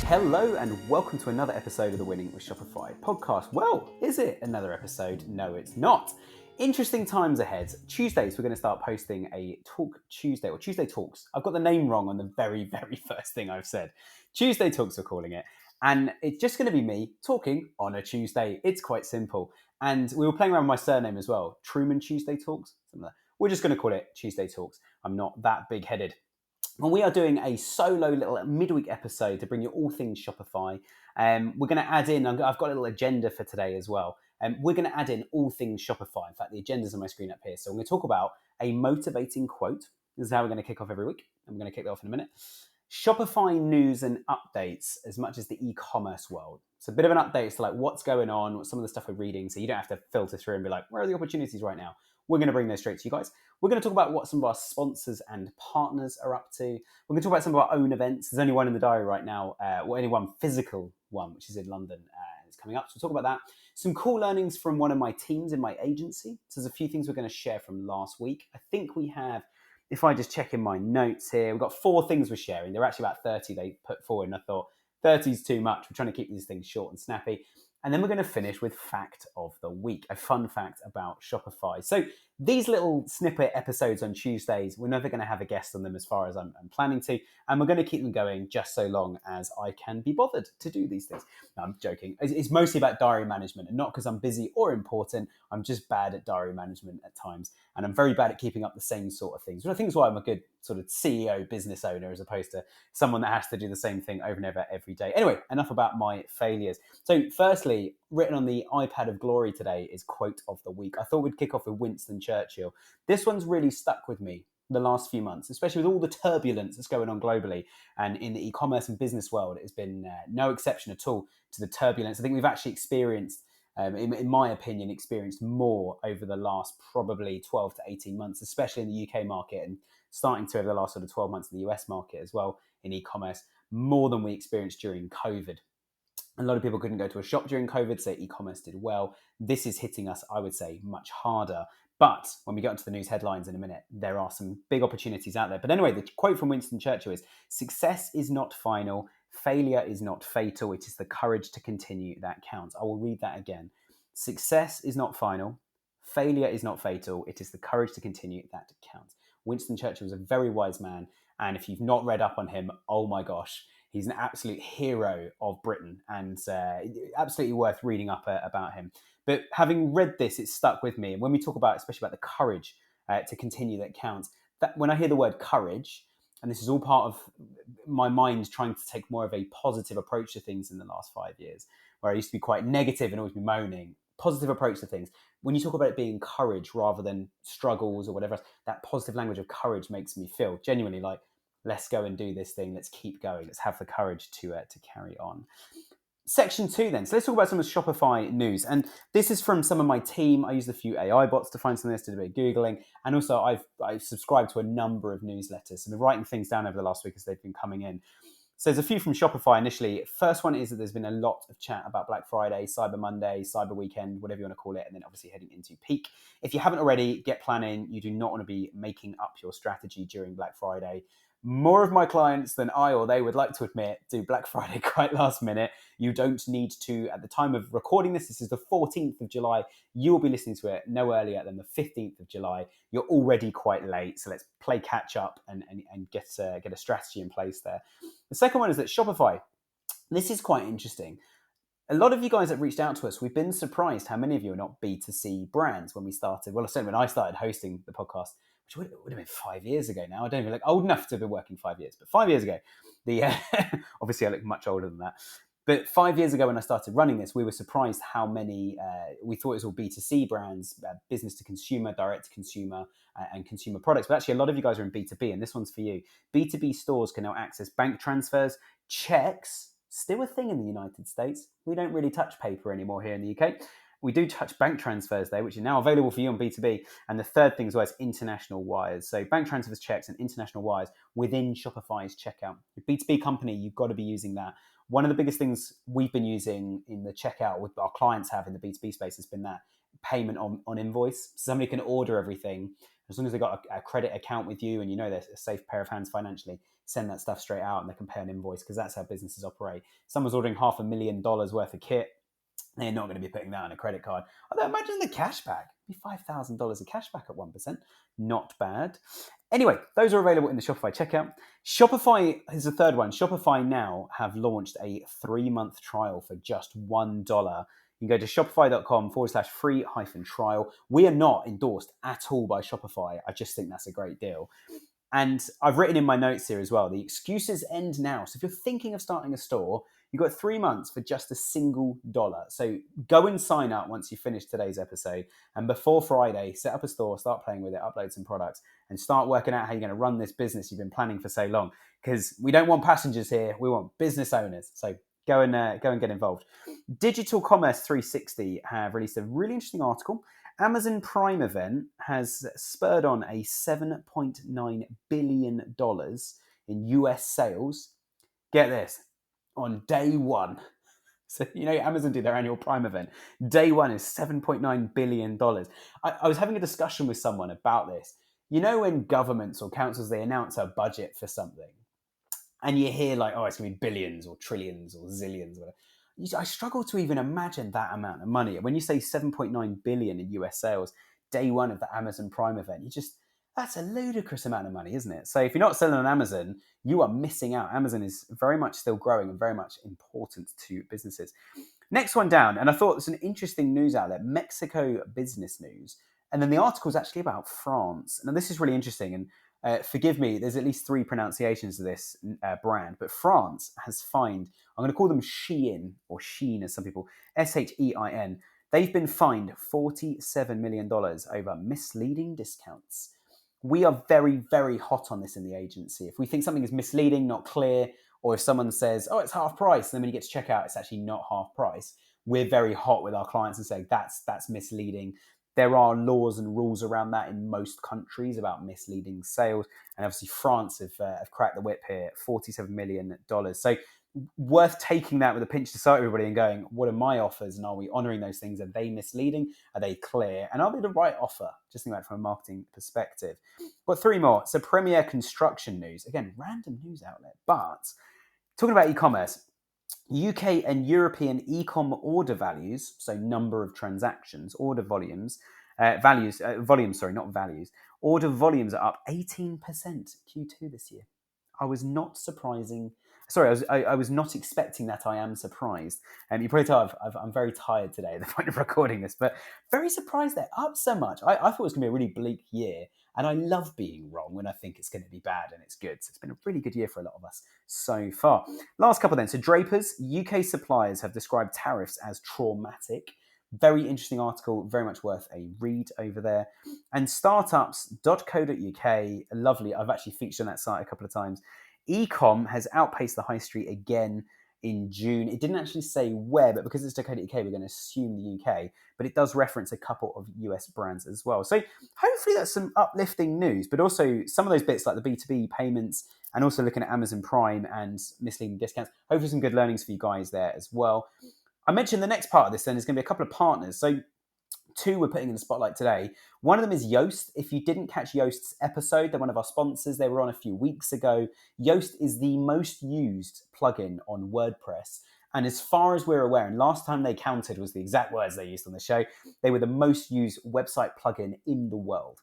Hello and welcome to another episode of the Winning with Shopify podcast. Well, is it another episode? No, it's not. Interesting times ahead. Tuesdays, we're going to start posting a Talk Tuesday or Tuesday Talks. I've got the name wrong on the very first thing I've said. Tuesday Talks, we're calling it. And it's just going to be me talking on a Tuesday. It's quite simple. And we were playing around with my surname as well. Truman Tuesday Talks. Something like that. We're just going to call it Tuesday Talks. I'm not that big-headed. And we are doing a solo little midweek episode to bring you all things Shopify. We're going to add in, I've got a little agenda for today as well. We're going to add in all things Shopify. In fact, the agenda's on my screen up here. So I'm going to talk about a motivating quote. This is how we're going to kick off every week. I'm going to kick that off in a minute. Shopify news and updates as much as the e-commerce world. So a bit of an update as to like what's going on, what some of the stuff we're reading, so you don't have to filter through and be like, where are the opportunities right now? We're going to bring those straight to you guys. We're going to talk about what some of our sponsors and partners are up to. We're going to talk about some of our own events. There's only one in the diary right now, only one physical one, which is in London, and it's coming up. So we'll talk about that. Some cool learnings from one of my teams in my agency. So there's a few things we're going to share from last week. I think we have, if I just check in my notes here, we've got 4 things we're sharing. They're actually about 30 they put forward, and I thought 30 is too much. We're trying to keep these things short and snappy. And then we're going to finish with fact of the week, a fun fact about Shopify. So these little snippet episodes on Tuesdays, we're never going to have a guest on them as far as I'm planning to. And we're going to keep them going just so long as I can be bothered to do these things. No, I'm joking. It's mostly about diary management, and not because I'm busy or important. I'm just bad at diary management at times. And I'm very bad at keeping up the same sort of things, which I think is why I'm a good sort of CEO, business owner, as opposed to someone that has to do the same thing over and over every day. Anyway, enough about my failures. So firstly, written on the iPad of glory today is quote of the week. I thought we'd kick off with Winston Churchill. This one's really stuck with me the last few months, especially with all the turbulence that's going on globally and in the e-commerce and business world. It has been no exception at all to the turbulence. I think we've actually experienced, in my opinion, experienced more over the last probably 12 to 18 months, especially in the UK market, and starting to over the last sort of 12 months in the US market as well in e-commerce, more than we experienced during COVID. A lot of people couldn't go to a shop during COVID, so e-commerce did well. This is hitting us, I would say, much harder. But when we get onto the news headlines in a minute, there are some big opportunities out there. But anyway, the quote from Winston Churchill is, "Success is not final, failure is not fatal. It is the courage to continue that counts." I will read that again. Success is not final, failure is not fatal. It is the courage to continue that counts. Winston Churchill was a very wise man. And if you've not read up on him, oh my gosh, he's an absolute hero of Britain, and absolutely worth reading up about him. But having read this, it stuck with me. And when we talk about, especially about the courage to continue that counts, that when I hear the word courage, and this is all part of my mind trying to take more of a positive approach to things in the last 5 years, where I used to be quite negative and always be moaning, positive approach to things. When you talk about it being courage rather than struggles or whatever, that positive language of courage makes me feel genuinely like, let's go and do this thing. Let's keep going. Let's have the courage to carry on. Section 2 then. So let's talk about some of Shopify news. And this is from some of my team. I used a few AI bots to find some of this, did a bit of Googling. And also I've subscribed to a number of newsletters. So I've been writing things down over the last week as they've been coming in. So there's a few from Shopify initially. First one is that there's been a lot of chat about Black Friday, Cyber Monday, Cyber Weekend, whatever you want to call it, and then obviously heading into peak. If you haven't already, get planning. You do not want to be making up your strategy during Black Friday. More of my clients than I or they would like to admit do Black Friday quite last minute. You don't need to, at the time of recording this is the 14th of July. You will be listening to it no earlier than the 15th of July. You're already quite late, so let's play catch up and get a strategy in place there. The second one is that Shopify, this is quite interesting. A lot of you guys that reached out to us, we've been surprised how many of you are not B2C brands when we started. Well, certainly when I started hosting the podcast, which would have been 5 years ago now. I don't even look old enough to have been working 5 years, but 5 years ago, obviously I look much older than that. But 5 years ago when I started running this, we were surprised how many, we thought it was all B2C brands, business to consumer, direct to consumer, and consumer products. But actually a lot of you guys are in B2B, and this one's for you. B2B stores can now access bank transfers, checks, still a thing in the United States. We don't really touch paper anymore here in the UK. We do touch bank transfers though, which are now available for you on B2B. And the third thing as well is international wires. So bank transfers, checks, and international wires within Shopify's checkout. Your B2B company, you've got to be using that. One of the biggest things we've been using in the checkout, with our clients have in the B2B space, has been that payment on invoice. So somebody can order everything, As long as they've got a credit account with you and you know they're a safe pair of hands financially, send that stuff straight out and they can pay an invoice, because that's how businesses operate. Someone's ordering $500,000 worth of kit, they're not going to be putting that on a credit card. Although imagine the cashback. It'd be $5,000 of cashback at 1%. Not bad. Anyway, those are available in the Shopify checkout. Shopify is the third one. Shopify now have launched a 3-month trial for just $1. You can go to shopify.com/free-trial. We are not endorsed at all by Shopify. I just think that's a great deal. And I've written in my notes here as well, the excuses end now. So if you're thinking of starting a store, you've got 3 months for just a single dollar. So go and sign up once you finish today's episode. And before Friday, set up a store, start playing with it, upload some products, and start working out how you're going to run this business you've been planning for so long. Because we don't want passengers here, we want business owners. So go and get involved. Digital Commerce 360 have released a really interesting article. Amazon Prime event has spurred on a $7.9 billion in US sales. Get this, on day one. So, Amazon do their annual Prime event. Day one is $7.9 billion. I was having a discussion with someone about this. When governments or councils, they announce a budget for something, and you hear like, oh, it's going to be billions or trillions or zillions, whatever. I struggle to even imagine that amount of money. When you say 7.9 billion in US sales, day one of the Amazon Prime event, that's a ludicrous amount of money, isn't it? So if you're not selling on Amazon, you are missing out. Amazon is very much still growing and very much important to businesses. Next one down, and I thought it's an interesting news outlet, Mexico Business News. And then the article is actually about France. Now, this is really interesting. And forgive me, there's at least 3 pronunciations of this brand, but France has fined, I'm going to call them Shein, or Sheen as some people, Shein. They've been fined $47 million over misleading discounts. We are very, very hot on this in the agency. If we think something is misleading, not clear, or if someone says, oh, it's half price, and then when you get to check out, it's actually not half price, we're very hot with our clients and say that's misleading. There are laws and rules around that in most countries about misleading sales. And obviously France have cracked the whip here, $47 million. So worth taking that with a pinch of salt, everybody, and going, what are my offers? And are we honoring those things? Are they misleading? Are they clear? And are they the right offer? Just think about it from a marketing perspective. Got 3 more. So Premier Construction News. Again, random news outlet. But talking about e-commerce, UK and European e-com order values, so number of transactions, order volumes, volumes, not values. Order volumes are up 18% Q2 this year. I was not expecting that. I am surprised. You probably tell I'm very tired today at the point of recording this, but very surprised they're up so much. I thought it was going to be a really bleak year, and I love being wrong when I think it's going to be bad and it's good. So it's been a really good year for a lot of us so far. Last couple then. So Drapers, UK suppliers have described tariffs as traumatic. Very interesting article, very much worth a read over there. And startups.co.uk, lovely. I've actually featured on that site a couple of times. Ecom has outpaced the high street again in June. It didn't actually say where, but because it's .co.uk, we're going to assume the UK, but it does reference a couple of US brands as well. So hopefully that's some uplifting news, but also some of those bits like the B2B payments and also looking at Amazon Prime and misleading discounts. Hopefully some good learnings for you guys there as well. I mentioned the next part of this then is going to be a couple of partners. So 2 we're putting in the spotlight today. One of them is Yoast. If you didn't catch Yoast's episode, they're one of our sponsors. They were on a few weeks ago. Yoast is the most used plugin on WordPress. And as far as we're aware, and last time they counted was the exact words they used on the show, they were the most used website plugin in the world.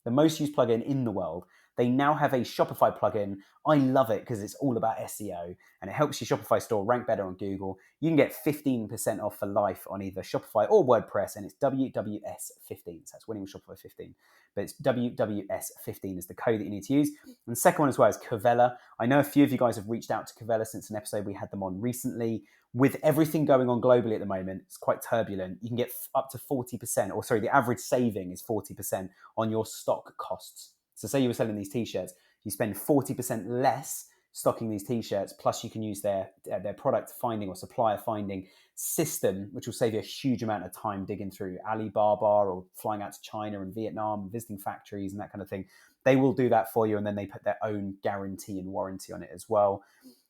The most used plugin in the world. They now have a Shopify plugin. I love it because it's all about SEO and it helps your Shopify store rank better on Google. You can get 15% off for life on either Shopify or WordPress, and it's WWS15. So that's winning with Shopify 15. But it's WWS15 is the code that you need to use. And the second one as well is Covella. I know a few of you guys have reached out to Covella since an episode we had them on recently. With everything going on globally at the moment, it's quite turbulent. You can get up to 40%, or sorry, the average saving is 40% on your stock costs. So say you were selling these t-shirts, you spend 40% less stocking these t-shirts, plus you can use their product finding or supplier finding system, which will save you a huge amount of time digging through Alibaba or flying out to China and Vietnam, visiting factories and that kind of thing. They will do that for you, and then they put their own guarantee and warranty on it as well.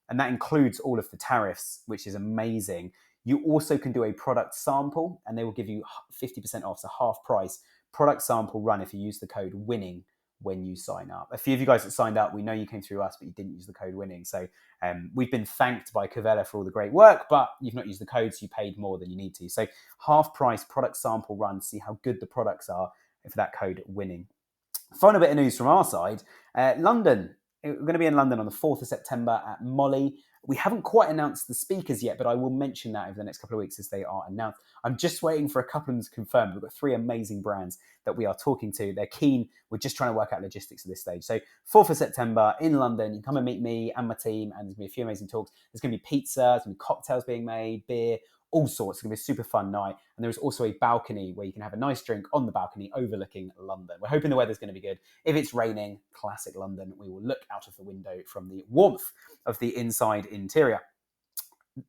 And that includes all of the tariffs, which is amazing. You also can do a product sample, and they will give you 50% off, so half price, product sample run if you use the code WINNING when you sign up. A few of you guys that signed up, we know you came through us, but you didn't use the code WINNING. So we've been thanked by Covella for all the great work, but you've not used the code, so you paid more than you need to. So half price product sample run, see how good the products are for that code WINNING. Final bit of news from our side, London. We're going to be in London on the 4th of September at Molly. We haven't quite announced the speakers yet, but I will mention that over the next couple of weeks as they are announced. I'm just waiting for a couple of them to confirm. We've got 3 amazing brands that we are talking to. They're keen. We're just trying to work out logistics at this stage. So 4th of September in London, you can come and meet me and my team, and there's going to be a few amazing talks. There's going to be pizza, there's going to be cocktails being made, beer, all sorts. It's going to be a super fun night. And there's also a balcony where you can have a nice drink on the balcony overlooking London. We're hoping the weather's going to be good. If it's raining, classic London, we will look out of the window from the warmth of the inside interior.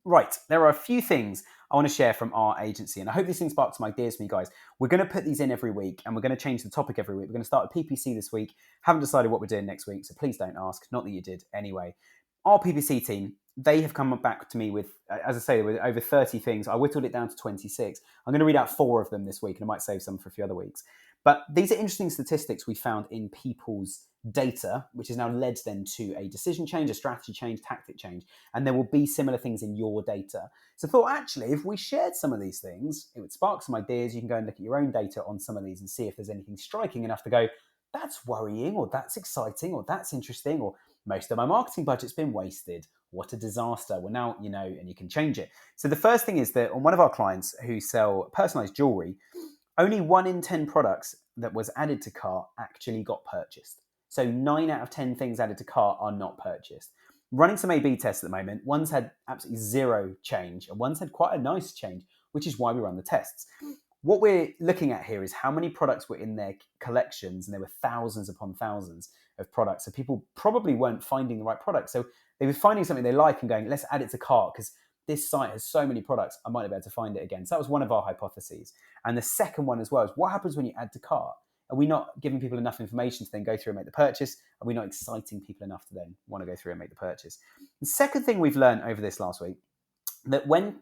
Right, there are a few things I want to share from our agency, and I hope these things spark some ideas for you guys. We're going to put these in every week, and we're going to change the topic every week. We're going to start with PPC this week. Haven't decided what we're doing next week, so please don't ask. Not that you did anyway. Our PPC team, they have come back to me with, as I say, with over 30 things. I whittled it down to 26. I'm going to read out 4 of them this week, and I might save some for a few other weeks. But these are interesting statistics we found in people's data, which has now led then to a decision change, a strategy change, tactic change. And there will be similar things in your data. So I thought, actually, if we shared some of these things, it would spark some ideas. You can go and look at your own data on some of these and see if there's anything striking enough to go, that's worrying, or that's exciting, or that's interesting, or most of my marketing budget's been wasted. What a disaster. Well, now you know, and you can change it. So the first thing is that on one of our clients who sell personalized jewelry, only 1 in 10 products that was added to cart actually got purchased. So 9 out of 10 things added to cart are not purchased. Running some A/B tests at the moment, one's had absolutely 0 change, and one's had quite a nice change, which is why we run the tests. What we're looking at here is how many products were in their collections, and there were thousands upon thousands of products. So people probably weren't finding the right product. So they were finding something they like and going, let's add it to cart because this site has so many products, I might not be able to find it again. So that was one of our hypotheses. And the second one as well is what happens when you add to cart? Are we not giving people enough information to then go through and make the purchase? Are we not exciting people enough to then want to go through and make the purchase? The second thing we've learned over this last week, that when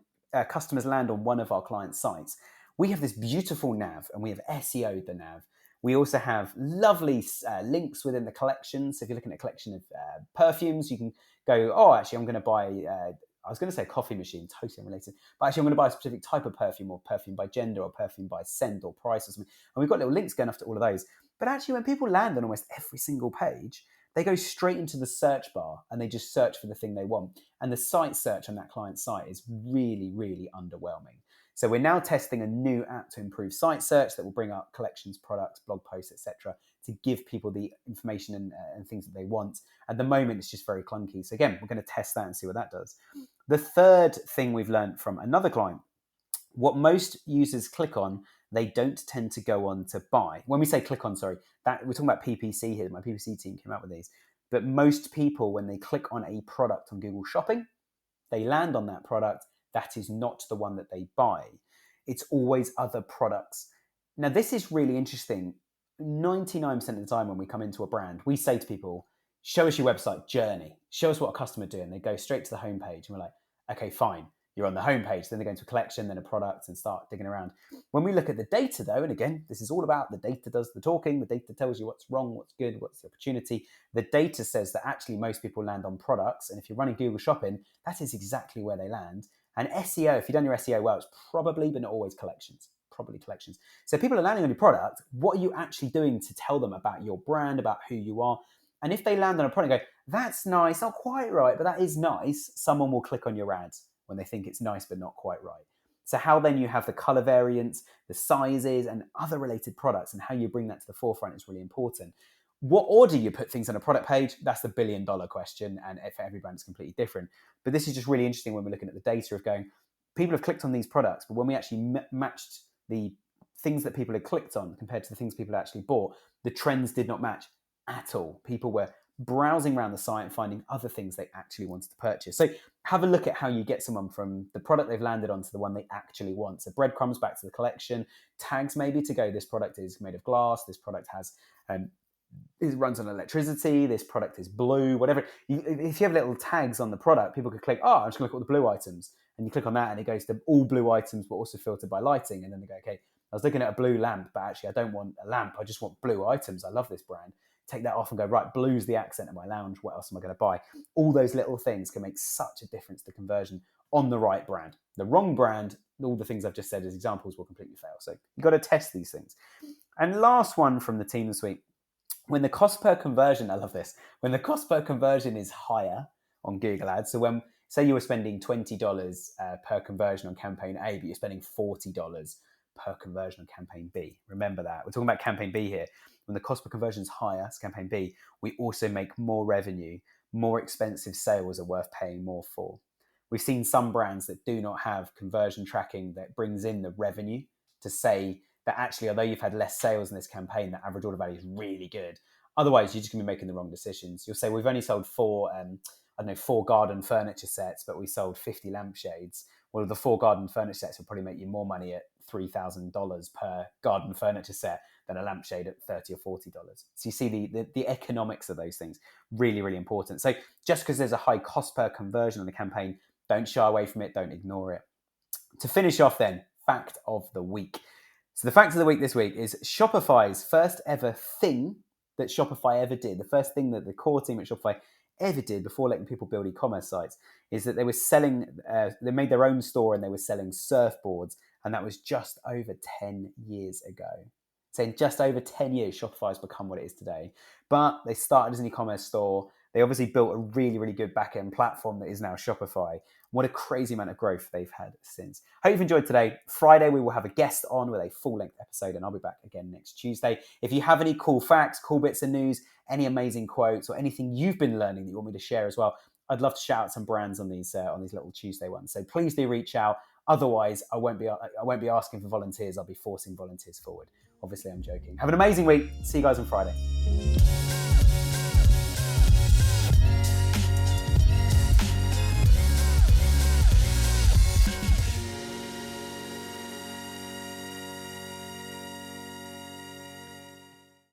customers land on one of our client sites, we have this beautiful nav, and we have SEO'd the nav. We also have lovely links within the collection. So if you're looking at a collection of perfumes, you can go, oh, actually, I'm going to buy, I was going to say a coffee machine, totally unrelated, but actually I'm going to buy a specific type of perfume, or perfume by gender, or perfume by scent or price or something. And we've got little links going off to all of those. But actually, when people land on almost every single page, they go straight into the search bar and they just search for the thing they want. And the site search on that client site is really, really underwhelming. So we're now testing a new app to improve site search that will bring up collections, products, blog posts, etc., to give people the information and things that they want. At the moment, it's just very clunky. So again, we're going to test that and see what that does. The third thing we've learned from another client, what most users click on, they don't tend to go on to buy. When we say click on, that we're talking about PPC here. My PPC team came out with these. But most people, when they click on a product on Google Shopping, they land on that product. That is not the one that they buy. It's always other products. Now, this is really interesting. 99% of the time when we come into a brand, we say to people, show us your website journey. Show us what a customer doing. They go straight to the homepage and we're like, okay, fine. You're on the homepage. Then they go into a collection, then a product, and start digging around. When we look at the data though, and again, this is all about the data does the talking. The data tells you what's wrong, what's good, what's the opportunity. The data says that actually most people land on products. And if you're running Google Shopping, that is exactly where they land. And SEO, if you've done your SEO well, it's probably, but not always, collections. Probably collections. So people are landing on your product. What are you actually doing to tell them about your brand, about who you are? And if they land on a product and go, that's nice, not quite right, but that is nice, someone will click on your ads when they think it's nice, but not quite right. So how then you have the color variants, the sizes, and other related products, and how you bring that to the forefront is really important. What order you put things on a product page, that's the billion-dollar question, and for every brand it's completely different. But this is just really interesting when we're looking at the data of going, people have clicked on these products, but when we actually matched the things that people had clicked on compared to the things people actually bought, the trends did not match at all. People were browsing around the site and finding other things they actually wanted to purchase. So have a look at how you get someone from the product they've landed on to the one they actually want. So breadcrumbs back to the collection, tags maybe to go, this product is made of glass, this product has it runs on electricity, this product is blue, whatever. If you have little tags on the product, people could click, I'm just going to look at all the blue items. And you click on that and it goes to all blue items, but also filtered by lighting. And then they go, okay, I was looking at a blue lamp, but actually I don't want a lamp. I just want blue items. I love this brand. Take that off and go, right, blue's the accent of my lounge. What else am I going to buy? All those little things can make such a difference to conversion on the right brand. The wrong brand, all the things I've just said as examples will completely fail. So you've got to test these things. And last one from the team this week, when the cost per conversion, I love this, when the cost per conversion is higher on Google Ads, so when, say you were spending $20 per conversion on campaign A, but you're spending $40 per conversion on campaign B. Remember that. We're talking about campaign B here. When the cost per conversion is higher, it's campaign B, we also make more revenue. More expensive sales are worth paying more for. We've seen some brands that do not have conversion tracking that brings in the revenue to say that actually, although you've had less sales in this campaign, the average order value is really good. Otherwise, you're just going to be making the wrong decisions. You'll say, we've only sold four garden furniture sets, but we sold 50 lampshades. Well, the 4 garden furniture sets will probably make you more money at $3,000 per garden furniture set than a lampshade at $30 or $40. So you see the economics of those things, really, really important. So just because there's a high cost per conversion on the campaign, don't shy away from it, don't ignore it. To finish off then, fact of the week. So the fact of the week this week is Shopify's first ever thing that Shopify ever did, the first thing that the core team at Shopify ever did before letting people build e-commerce sites, is that they were selling, they made their own store and they were selling surfboards, and that was just over 10 years ago. So in just over 10 years, Shopify has become what it is today. But they started as an e-commerce store. They obviously built a really, really good back-end platform that is now Shopify. What a crazy amount of growth they've had since. Hope you've enjoyed today. Friday, we will have a guest on with a full-length episode, and I'll be back again next Tuesday. If you have any cool facts, cool bits of news, any amazing quotes, or anything you've been learning that you want me to share as well, I'd love to shout out some brands on these little Tuesday ones. So please do reach out. Otherwise, I won't be asking for volunteers. I'll be forcing volunteers forward. Obviously, I'm joking. Have an amazing week. See you guys on Friday.